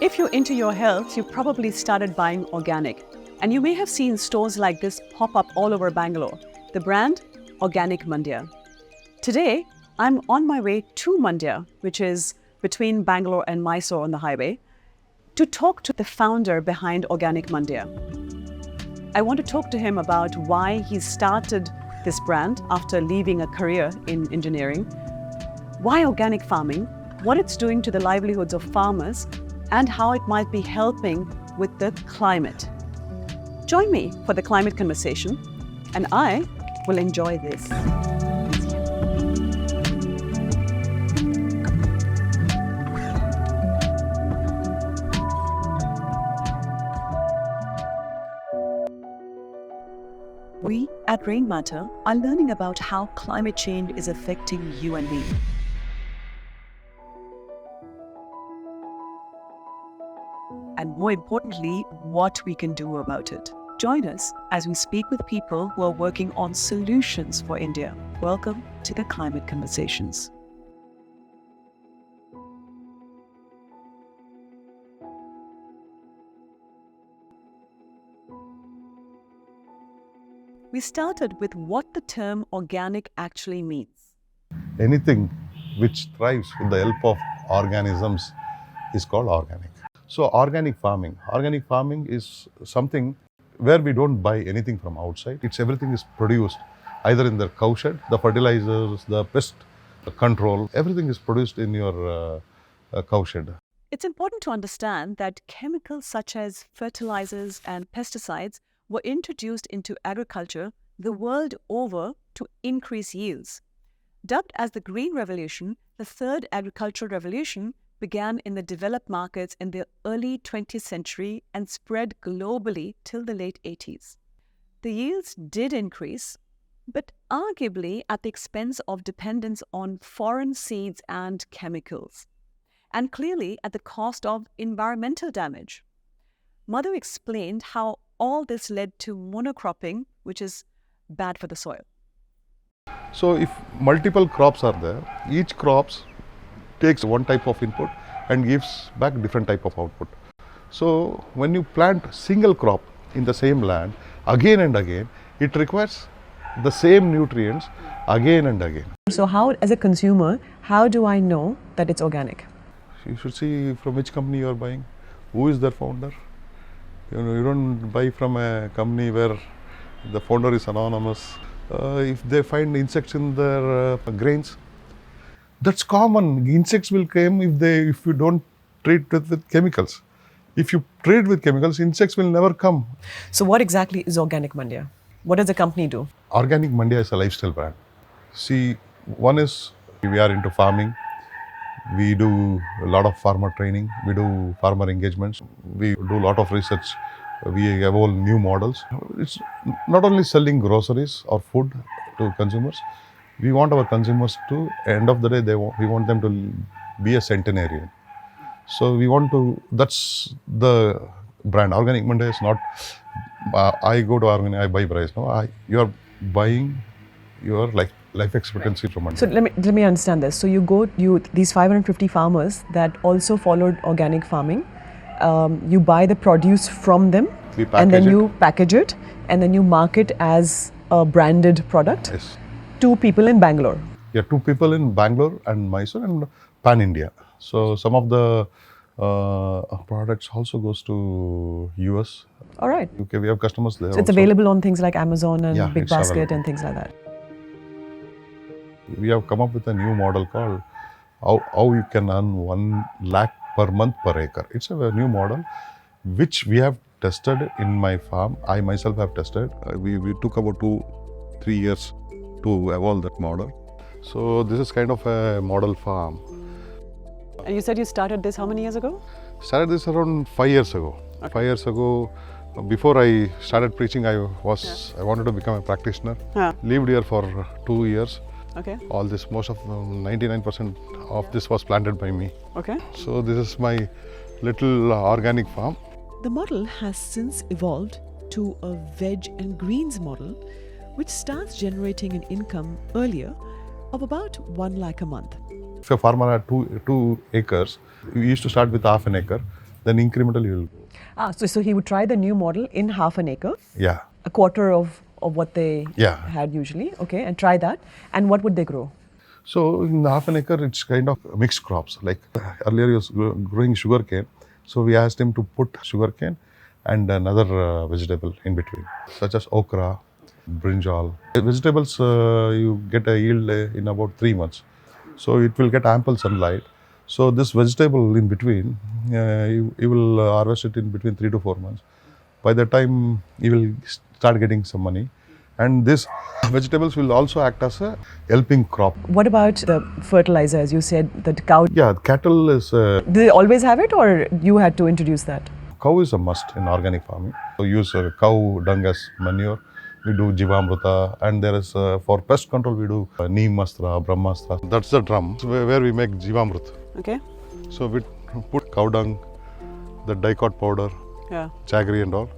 If you're into your health, you probably started buying organic. And you may have seen stores like this pop up all over Bangalore. The brand, Organic Mandya. Today, I'm on my way to Mandya, which is between Bangalore and Mysore on the highway, to talk to the founder behind Organic Mandya. I want to talk to him about why he started this brand after leaving a career in engineering, why organic farming, what it's doing to the livelihoods of farmers, and how it might be helping with the climate. Join me for the climate conversation, and I will enjoy this. We at Rainmatter are learning about how climate change is affecting you and me. And more importantly, what we can do about it. Join us as we speak with people who are working on solutions for India. Welcome to the Climate Conversations. We started with what the term organic actually means. Anything which thrives with the help of organisms is called organic. So organic farming is something where we don't buy anything from outside. Everything is produced either in the cowshed, the fertilizers, the pest control, everything is produced in your cowshed. It's important to understand that chemicals such as fertilizers and pesticides were introduced into agriculture the world over to increase yields. Dubbed as the Green Revolution, the third agricultural revolution began in the developed markets in the early 20th century and spread globally till the late 80s. The yields did increase, but arguably at the expense of dependence on foreign seeds and chemicals, and clearly at the cost of environmental damage. Madhu explained how all this led to monocropping, which is bad for the soil. So if multiple crops are there, each crop takes one type of input and gives back different type of output. So when you plant single crop in the same land again and again, it requires the same nutrients again and again. So how, as a consumer, how do I know that it's organic? You should see from which company you are buying, who is their founder. You don't buy from a company where the founder is anonymous. If they find insects in their grains, that's common. Insects will come if you don't treat it with chemicals. If you treat with chemicals, insects will never come. So what exactly is Organic Mandya? What does the company do? Organic Mandya is a lifestyle brand. See, one is we are into farming. We do a lot of farmer training. We do farmer engagements. We do a lot of research. We evolve new models. It's not only selling groceries or food to consumers. We want our consumers to, end of the day, we want them to be a centenarian. So that's the brand. Organic Mandya is not, I go to Organic, I buy price. No, you are buying your life expectancy from Mandya. So let me understand this. So these 550 farmers that also followed organic farming, you buy the produce from them, and then you package it, and then you market as a branded product. Yes. Two people in Bangalore. Yeah, two people in Bangalore and Mysore and Pan India. So some of the products also goes to US. All right. UK, we have customers there. So it's available on things like Amazon and Big Basket available. and things like that. We have come up with a new model called how you can earn 1 lakh per month per acre. It's a new model which we have tested in my farm. I myself have tested. We took about 2-3 years to evolve that model. So this is kind of a model farm. And you said you started this how many years ago? Started this around 5 years ago. Okay. 5 years ago, before I started preaching, I wanted to become a practitioner. Lived here for 2 years. Okay. All this, most of 99% of this was planted by me. Okay. So this is my little organic farm. The model has since evolved to a veg and greens model, which starts generating an income earlier of about 1 lakh a month. If a farmer had two acres, we used to start with half an acre. then incrementally you will go. So he would try the new model in half an acre, Yeah, a quarter of what they Yeah. had usually, okay, and try that. And what would they grow? so in half an acre it's kind of mixed crops. Like earlier he was growing sugarcane, so we asked him to put sugarcane and another vegetable in between, such as okra, brinjal. Vegetables you get a yield in about 3 months, so it will get ample sunlight. So this vegetable in between, you will harvest it in between 3 to 4 months. By the time you will start getting some money, and these vegetables will also act as a helping crop. What about the fertilizer, as you said, that cow? Yeah, cattle is Do they always have it, or you had to introduce that? cow is a must in organic farming. So use cow dung as manure. We do Jivamruta, and there is for pest control we do Neem Astra, Brahmastra. That's the drum where we make Jivamrut. Okay. So we put cow dung, the dicot powder, Yeah. jaggery and all.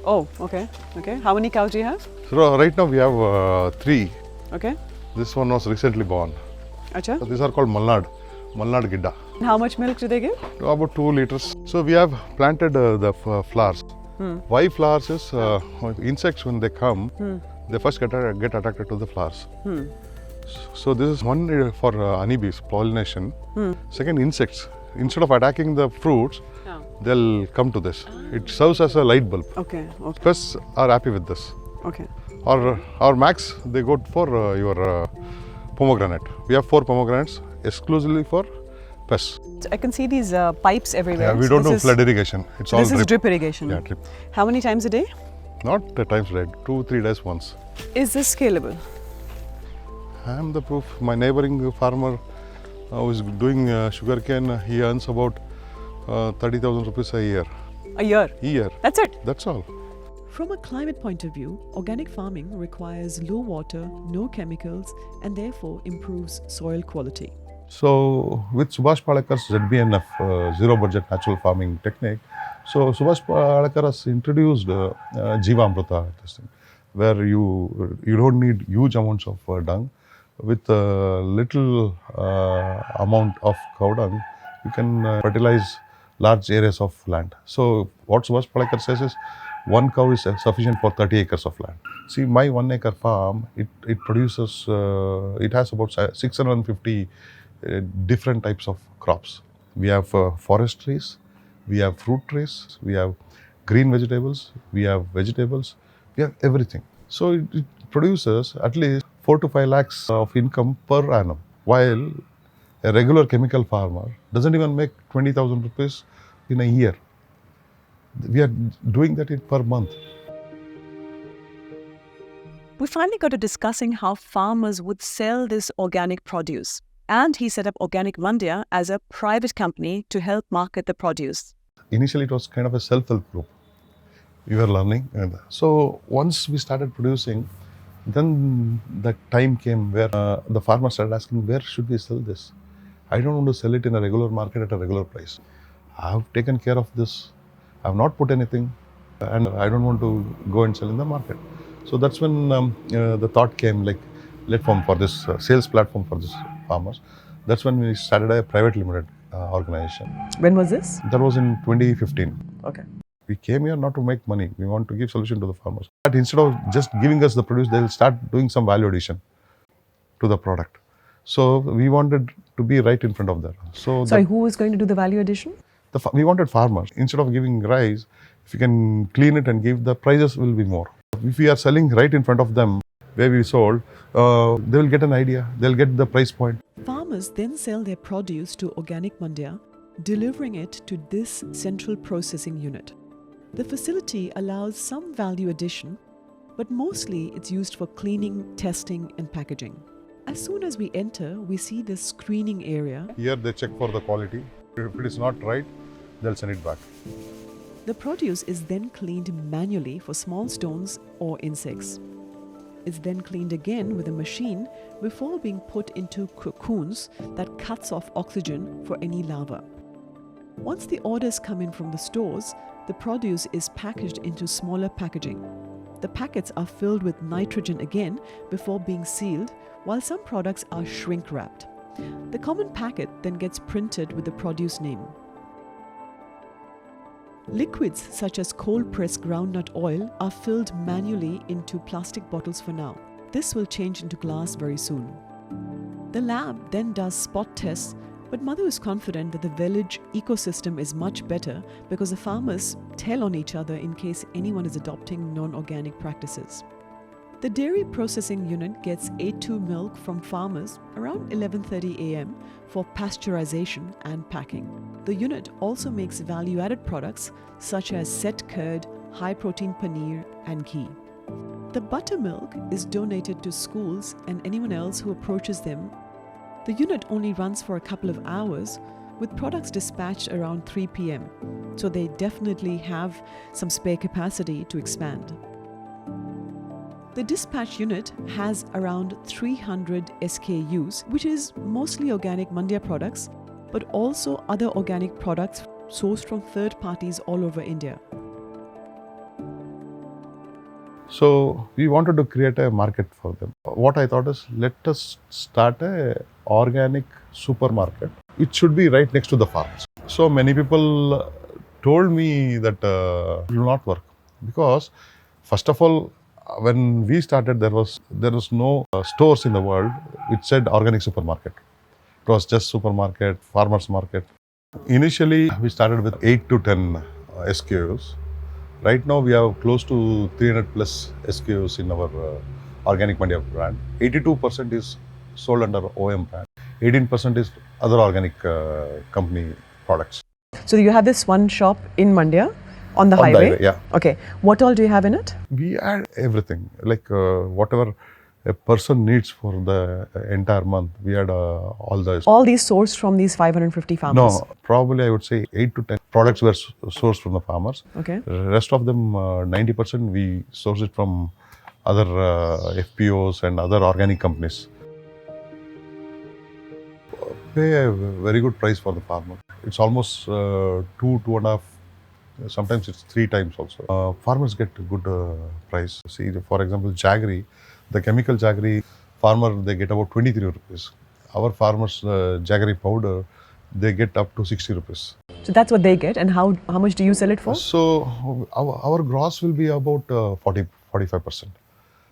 Oh, okay. Okay. How many cows do you have? So right now we have 3. Okay. This one was recently born. Acha. So these are called Malnad Gidda. How much milk do they give? About 2 liters. So we have planted the flowers. Why flowers is insects when they come, they first get attracted to the flowers. So this is one for honeybees, pollination. Second, insects. Instead of attacking the fruits, they'll come to this. It serves as a light bulb. Okay. Okay. Pests are happy with this. Okay. Or max, they go for your pomegranate. We have 4 pomegranates exclusively for pests. So I can see these pipes everywhere. Yeah, we So don't this do is- flood irrigation. It's all This is drip irrigation. Yeah, drip. How many times a day? Not at times, right? 2-3 days once. Is this scalable? I am the proof. My neighboring farmer who is doing sugarcane, he earns about 30,000 rupees a year. A year. That's it. That's all. From a climate point of view, organic farming requires low water, no chemicals, and therefore improves soil quality. So with Subhash Palekar's ZBNF, zero budget natural farming technique, so Subhash Palekar has introduced Jivamruta testing, where you don't need huge amounts of dung. With a little amount of cow dung, you can fertilize large areas of land. So what Subhash Palekar says is, 1 cow is sufficient for 30 acres of land. See, my 1 acre farm, it produces, it has about 650 different types of crops. We have forest trees, we have fruit trees, we have green vegetables, we have vegetables, we have everything. So it produces at least 4 to 5 lakhs of income per annum, while a regular chemical farmer doesn't even make 20,000 rupees in a year. We are doing that per month. We finally got to discussing how farmers would sell this organic produce. And he set up Organic Mandya as a private company to help market the produce. Initially, it was kind of a self-help group. We were learning. And so once we started producing, then the time came where the farmer started asking, where should we sell this? I don't want to sell it in a regular market at a regular price. I have taken care of this. I have not put anything, and I don't want to go and sell in the market. So that's when the thought came, like, let's form for this sales platform for this farmers. That's when we started a private limited organization. When was this? That was in 2015. Okay. We came here not to make money. We want to give solution to the farmers. But instead of just giving us the produce, they'll start doing some value addition to the product. So we wanted to be right in front of that. So Sorry, who is going to do the value addition? we wanted farmers. Instead of giving rice, if you can clean it and give, the prices will be more. If we are selling right in front of them, where we sold, they will get an idea. They'll get the price point. Farmers then sell their produce to Organic Mandya, delivering it to this central processing unit. The facility allows some value addition, but mostly it's used for cleaning, testing, and packaging. As soon as we enter, we see this screening area. Here they check for the quality. If it is not right, they'll send it back. The produce is then cleaned manually for small stones or insects. It's then cleaned again with a machine before being put into cocoons that cuts off oxygen for any larva. Once the orders come in from the stores, the produce is packaged into smaller packaging. The packets are filled with nitrogen again before being sealed, while some products are shrink wrapped. The common packet then gets printed with the produce name. Liquids such as cold-pressed groundnut oil are filled manually into plastic bottles for now. This will change into glass very soon. The lab then does spot tests, but Madhu is confident that the village ecosystem is much better because the farmers tell on each other in case anyone is adopting non-organic practices. The dairy processing unit gets A2 milk from farmers around 11:30 a.m. for pasteurization and packing. The unit also makes value-added products such as set curd, high-protein paneer and ghee. The buttermilk is donated to schools and anyone else who approaches them. The unit only runs for a couple of hours with products dispatched around 3 p.m. So they definitely have some spare capacity to expand. The dispatch unit has around 300 SKUs, which is mostly organic Mandya products, but also other organic products sourced from third parties all over India. So we wanted to create a market for them. What I thought is, let us start a organic supermarket. It should be right next to the farms. So many people told me that it will not work because, first of all, when we started, there was no stores in the world which said organic supermarket. It was just supermarket, farmers market. Initially, we started with 8 to 10 SKUs. Right now, we have close to 300 plus SKUs in our organic Mandya brand. 82% is sold under OM brand. 18% is other organic company products. So you have this one shop in Mandya on the highway? Yeah. Okay. What all do you have in it? We add everything, like whatever a person needs for the entire month. We add all the... All these sourced from these 550 farmers? No, probably I would say 8 to 10 products were sourced from the farmers. Okay. Rest of them, 90% we source it from other FPOs and other organic companies. Pay a very good price for the farmer. It's almost 2.5, sometimes it's 3 times also. Farmers get good price. See, for example, jaggery, the chemical jaggery, farmer they get about 23 rupees. Our farmers jaggery powder, they get up to 60 rupees. So that's what they get, and how much do you sell it for? So our gross will be about 45%.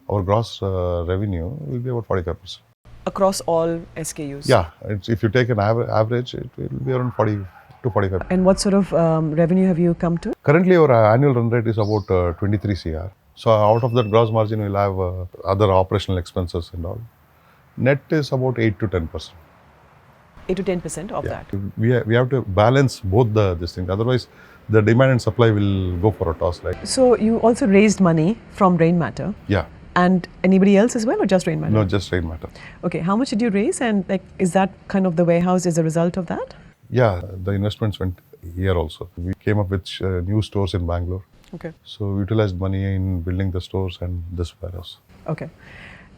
Our gross revenue will be about 45%. Across all SKUs? Yeah, if you take an average, it will be around 40 to 45. And what sort of revenue have you come to? Currently, our annual run rate is about 23 CR. So out of that gross margin, we'll have other operational expenses and all. Net is about 8 to 10%. 8 to 10% of that? We have to balance both this thing. Otherwise, the demand and supply will go for a toss. Like. So you also raised money from Rainmatter? Yeah. And anybody else as well, or just Rainmatter? No, just Rainmatter. Okay, how much did you raise, and is that kind of the warehouse as a result of that? Yeah, the investments went here also. We came up with new stores in Bangalore. Okay. So we utilized money in building the stores and this warehouse. Okay.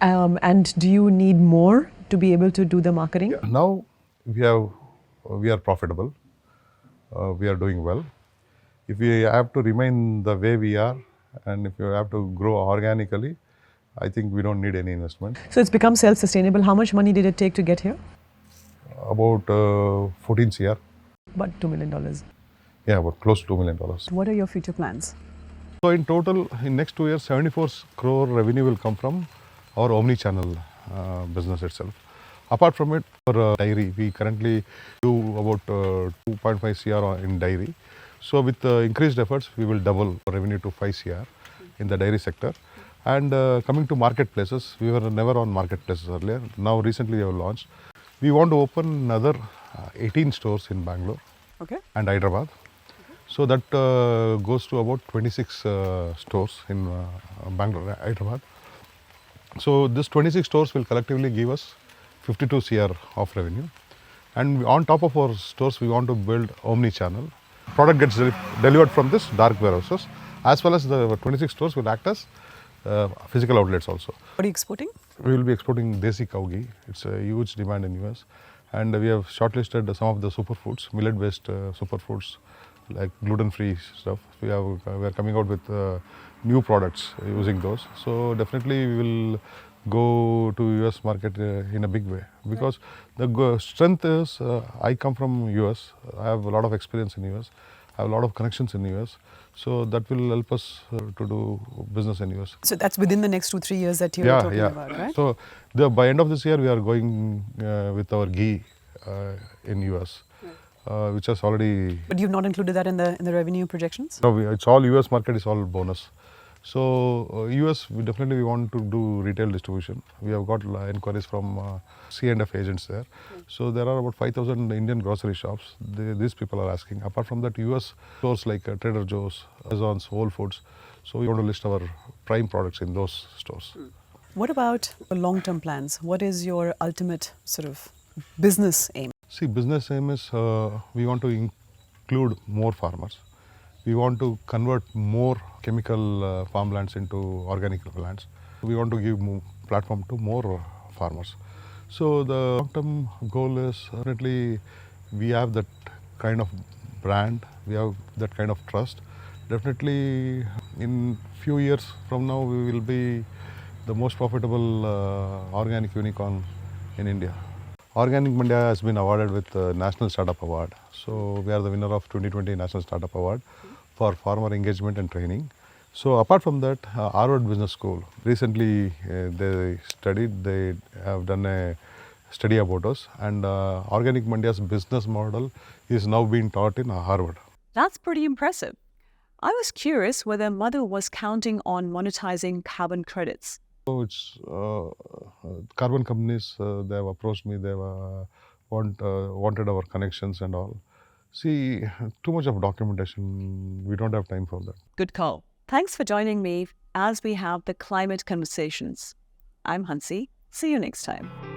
And do you need more to be able to do the marketing? Yeah. Now we are profitable. We are doing well. If we have to remain the way we are, and if you have to grow organically, I think we don't need any investment. So it's become self-sustainable. How much money did it take to get here? About 14 CR. About $2 million. Yeah, about close to $2 million. What are your future plans? So in total, in next 2 years, 74 crore revenue will come from our omni-channel business itself. Apart from it, for dairy, we currently do about 2.5 CR in dairy. So with increased efforts, we will double revenue to 5 CR in the dairy sector. And coming to marketplaces, we were never on marketplaces earlier. Now recently we have launched. We want to open another 18 stores in Bangalore and Hyderabad. So that goes to about 26 stores in Bangalore, Hyderabad. So this 26 stores will collectively give us 52 CR of revenue. And on top of our stores, we want to build omni-channel. Product gets delivered from this dark warehouses, as well as the 26 stores will act as physical outlets also. What are you exporting? We will be exporting Desi cow ghee. It's a huge demand in US. And we have shortlisted some of the superfoods, millet-based superfoods, like gluten-free stuff. We are coming out with new products using those. So definitely we will go to US market in a big way, because the strength is I come from US. I have a lot of experience in US. have a lot of connections in US. So that will help us to do business in US. So that's within the next 2-3 years that you're talking about, right? So by end of this year, we are going with our ghee in US, which has already. But you've not included that in the revenue projections? No, it's all US market is all bonus. So US, we definitely want to do retail distribution. We have got inquiries from C&F agents there. So there are about 5,000 Indian grocery shops. These people are asking. Apart from that, US stores like Trader Joe's, Amazon's, Whole Foods. So we want to list our prime products in those stores. What about long-term plans? What is your ultimate sort of business aim? See, business aim is we want to include more farmers. We want to convert more chemical farmlands into organic lands. We want to give platform to more farmers. So the long-term goal is definitely we have that kind of brand, we have that kind of trust. Definitely in few years from now we will be the most profitable organic unicorn in India. Organic Mandi has been awarded with the National Startup Award. So we are the winner of 2020 National Startup Award for farmer engagement and training. So apart from that, Harvard Business School, recently they have done a study about us, and Organic Mandia's business model is now being taught in Harvard. That's pretty impressive. I was curious whether Madhu was counting on monetizing carbon credits. So it's carbon companies, they have approached me, they have wanted our connections and all. See, too much of documentation, we don't have time for that. Good call. Thanks for joining me as we have the climate conversations. I'm Hansi. See you next time.